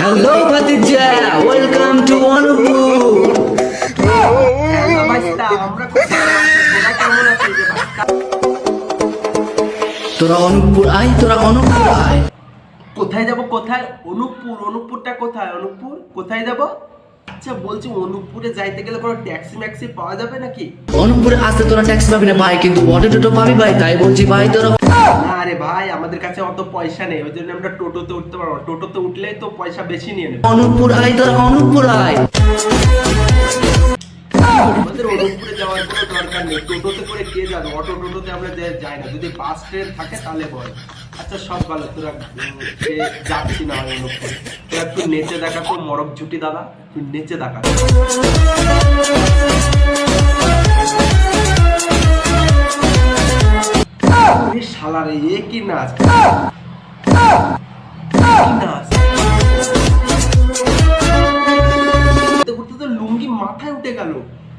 Hello ভাতিজা, welcome to অনুপুর। তোরা অনুপুর আয়, তোরা অনুপুর আয়। কোথায় যাব? কোথায়? অনুপুর? অনুপুরটা কোথায়? অনুপুর কোথায় যাব? আচ্ছা বলছি, অনুপুরে যাইতে গেলে কোনো ট্যাক্সি ম্যাক্সি পাওয়া যাবে নাকি? অনুপুরে আসতে তোরা ট্যাক্সি পাবি না ভাই, কিন্তু অটো টোটো পাবি ভাই। তাই বলছি ভাই তোরা। না রে ভাই, আমাদের কাছে অত পয়সা নেই, ওই জন্য আমরা টোটোতে উঠতে পারবো। টোটোতে উঠলেই তো পয়সা বেশি নিয়ে নেবে। অনুপুর আয়, তোরা অনুপুর আয়। আমাদের অনুপুরে যাওয়ার কোনো দরকার নেই। টোটোতে করে কে যাবে? অটো টোটোতে আমরা যাই না। যদি বাস ট্রেন থাকে তাহলে বল। আচ্ছা সব ভালো, তোরা যাচ্ছি না হয় অনুপুরে। তোরা একটু নেচে দেখা তো, মরক ঝুটি দাদা, একটু নেচে দেখা। শালারে এ কি নাচ! লুঙ্গি মাথায় উঠে গেল।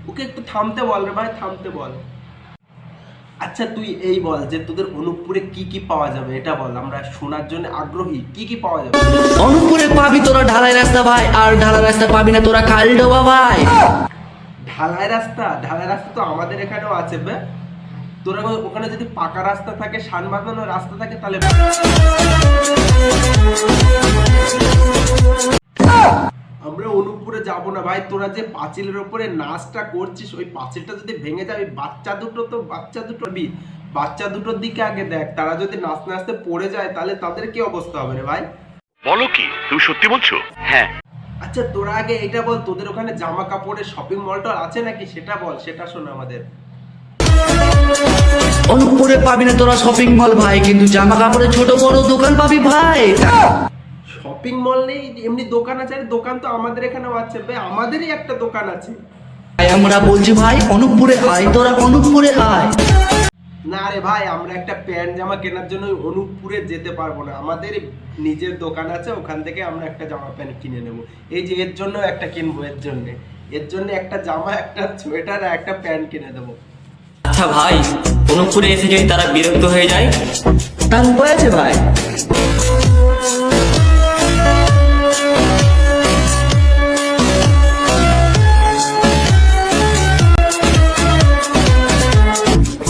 ওকে একটু থামতে বল রে ভাই, থামতে বল। আচ্ছা তুই এই বল যে তোদের অনুপুরে কি কি পাওয়া যাবে, এটা বল, আমরা শোনার জন্য আগ্রহী। কি কি পাওয়া যাবে? অনুপুরে পাবি তোরা ঢালাই রাস্তা ভাই, আর ঢালাই রাস্তা পাবি না তোরা খালডোবা ভাই। ঢালাই রাস্তা? ঢালাই রাস্তা তো আমাদের এখানেও আছে বে। তোরা ওখানে যদি পাকা রাস্তা থাকে, সান বাঁধানো রাস্তা থাকে, তাহলে আমরা অনুপুরে যাব না ভাই। তোরা যে পাঁচিলের উপরে নাচটা করছিস, ওই পাঁচিলটা যদি ভেঙে যায়, বাচ্চা দুটোর দিকে আগে দেখ। তারা যদি নাচতে নাচতে পড়ে যায়, তাহলে তাদের কি অবস্থা হবে রে ভাই? বলো কি, তুমি সত্যি বলছো? হ্যাঁ। আচ্ছা তোরা আগে এটা বল, তোদের ওখানে জামা কাপড়ের শপিং মলটা আছে নাকি, সেটা বল, সেটা শোন আমাদের। অনুপুরে পাবি না তোরা শপিং মল ভাই, কিন্তু জামা কাপড়ের ছোট বড় দোকান পাবি ভাই। শপিং মল নেই, এমনি দোকান আছে। দোকান তো আমাদের এখানেও আছে ভাই, আমাদেরই একটা দোকান আছে। আমরা বলছি ভাই অনুপুরে আয়, তোরা অনুপুরে আয়। না রে ভাই, আমরা একটা প্যান্ট জামা কেনার জন্য অনুপুরে যেতে পারবো না। আমাদের নিজের দোকান আছে, ওখান থেকে আমরা একটা জামা প্যান্ট কিনে নেব। এই যে এর জন্য একটা কিনবো, এর জন্য একটা জামা, একটা সোয়েটার আর একটা প্যান্ট কিনে দেবো। আচ্ছা ভাই, অনুপুরে এসে যদি তারা বিরক্ত হয়ে যায়, তার উপায় আছে ভাই।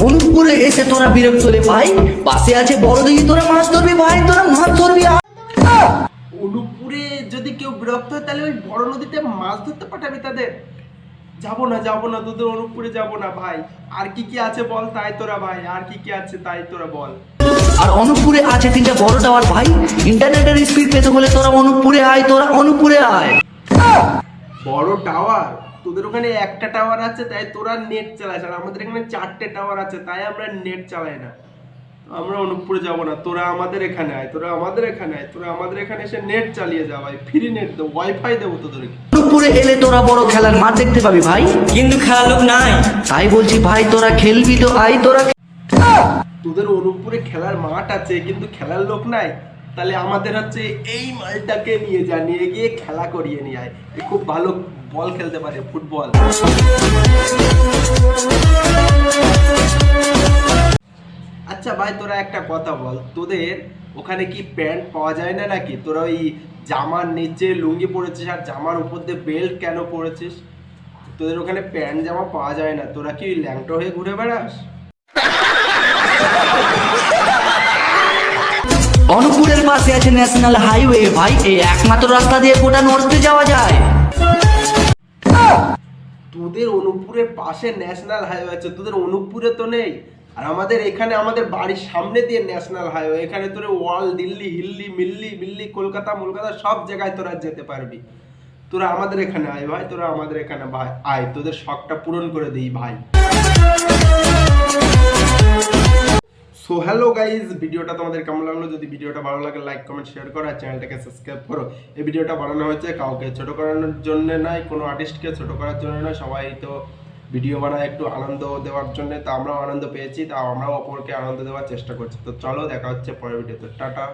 অনুপুরে এসে তোরা বিরক্ত হলে ভাই, পাশে আছে বড় দিদি, তোরা মাছ ধরবি ভাই, তোরা মাছ ধরবি। অনুপুরে যদি কেউ বিরক্ত হয়, তাহলে ওই বড় নদীতে মাছ ধরতে পাঠাবি তাদের? যাবো না তোদের অনুপুরে যাবো না ভাই। আর কি কি আছে বল তাই তোরা ভাই, আর কি কি আছে তাই তোরা বল। আর অনুপুরে আছে 3টা বড় টাওয়ার ভাই। ইন্টারনেটের স্পিড পেতে হলে তোরা অনুপুরে আয়, তোরা অনুপুরে আয়। বড় টাওয়ার? তোদের ওখানে একটা টাওয়ার আছে তাই তোরা নেট চালাস, আর আমাদের এখানে 4টে টাওয়ার আছে তাই আমরা নেট চালাই না। আমরা অনুপুরে যাব না, তোরা আমাদের এখানে আয়, তোরা আমাদের এখানে এসে নেট চালিয়ে যা ভাই। ফ্রি নেট দেবো, ওয়াইফাই দেবো তোদেরকে। অনুপুরে এলে তোরা বড় খেলার মাঠ দেখতে পাবি ভাই, কিন্তু খেলার লোক নাই। তাই বলছি ভাই তোরা খেলবি তো আয়, তোরা। তোদের অনুপুরে খেলার মাঠ আছে কিন্তু খেলার লোক নাই? তাহলে আমাদের হচ্ছে এই মালটাকে নিয়ে গিয়ে খেলা করিয়ে নিয়ে আয়। খুব ভালো বল খেলতে পারে, ফুটবল। আচ্ছা ভাই, তোরা একটা কথা বল, তোদের ওখানে কি প্যান্ট পাওয়া যায় না নাকি? তোরা ওই জামার নিচে লুঙ্গি পরেছিস আর জামার উপর দিয়ে বেল্ট কেন পরেছিস? তোদের ওখানে প্যান্ট জামা পাওয়া যায় না, তোরা কি ল্যাংটো হয়ে ঘুরে বেড়াস? অনুপুরের পাশে আছে ন্যাশনাল হাইওয়ে ভাই, এই একমাত্র রাস্তা দিয়ে গোটা নর্থে যাওয়া যায়। তোদের অনুপুরের পাশে ন্যাশনাল হাইওয়ে আছে, তোদের অনুপুরে তো নেই। আর আমাদের এখানে, আমাদের বাড়ির সামনে দিয়ে ন্যাশনাল হাইওয়ে। এখানে তোর ওয়াল, দিল্লি, হিল্লি, মিল্লি, কলকাতা সব জায়গায় তোরা যেতে পারবি। তোরা আমাদের এখানে আয় ভাই, তোরা আমাদের এখানে ভাই আয়, তোদের শখটা পূরণ করে দিই ভাই। সো হ্যালো গাইজ, ভিডিওটা তোমাদের কেমন লাগলো? যদি ভিডিওটা ভালো লাগে লাইক কমেন্ট শেয়ার করো, আর চ্যানেলটাকে সাবস্ক্রাইব করো। এই ভিডিওটা বানানো হয়েছে কাউকে ছোট করানোর জন্য নয়, কোনো আর্টিস্টকে ছোট করার জন্য নয়। সবাই তো ভিডিও বানায় একটু আনন্দ দেওয়ার জন্য, তো আমরাও আনন্দ পেয়েছি, তা আমরাও অপরকে আনন্দ দেওয়ার চেষ্টা করছি। তো চলো দেখা হচ্ছে পরের ভিডিওতে, টাটা।